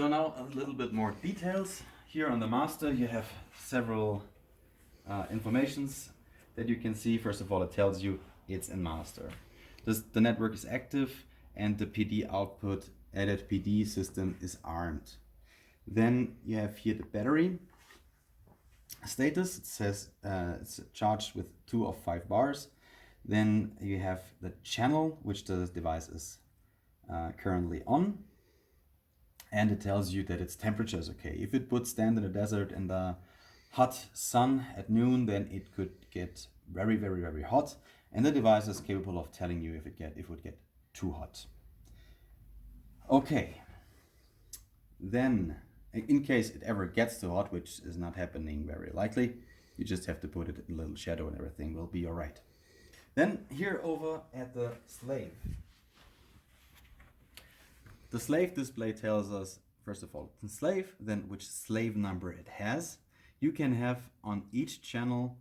So now a little bit more details. Here on the master you have several informations that you can see. First of all, it tells you it's in master. The network is active and the PD output added PD system is armed. Then you have here the battery status. It says it's charged with 2 of 5 bars. Then you have the channel which the device is currently on, and it tells you that its temperature is okay. If it would stand in a desert in the hot sun at noon, then it could get very hot, and the device is capable of telling you if it would get too hot. Okay, then in case it ever gets too hot, which is not happening very likely, you just have to put it in a little shadow and everything will be alright. Then here over at the slave. The slave display tells us, first of all, the slave, then which slave number it has. You can have on each channel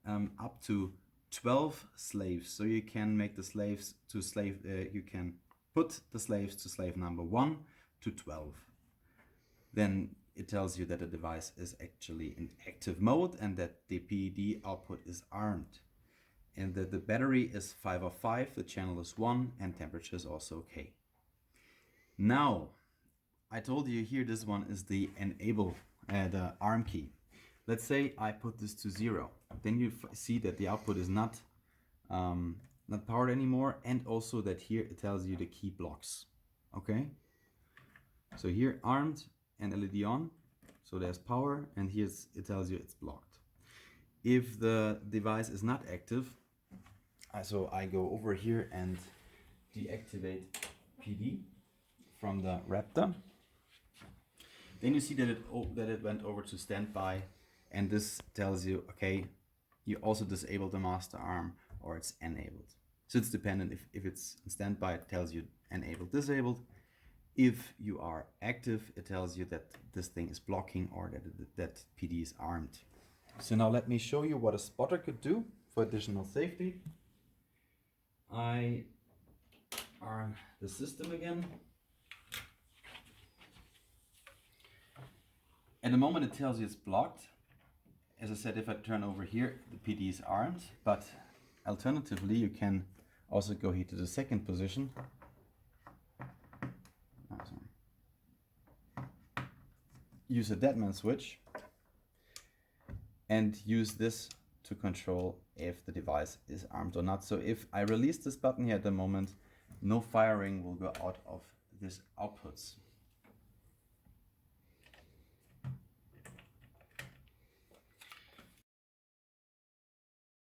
up to 12 slaves. So you can make the slaves to slave, you can put the slaves to slave number 1 to 12. Then it tells you that the device is actually in active mode and that the PED output is armed. And that the battery is 5 of 5, the channel is 1, and temperature is also okay. Now, I told you here this one is the enable, the ARM key. Let's say I put this to 0. Then you see that the output is not powered anymore, and also that here it tells you the key blocks. Okay? So here armed and LED on, so there's power, and here it tells you it's blocked. If the device is not active, so I go over here and deactivate PD from the Raptor. Then you see that it went over to standby, and this tells you, okay, you also disable the master arm or it's enabled. So it's dependent. If it's in standby, it tells you enabled, disabled. If you are active, it tells you that this thing is blocking or that PD is armed. So now let me show you what a spotter could do for additional safety. I arm the system again. At the moment it tells you it's blocked. As I said, if I turn over here, the PD is armed, but alternatively you can also go here to the second position. Use a deadman switch and use this to control if the device is armed or not. So if I release this button here at the moment, no firing will go out of these outputs.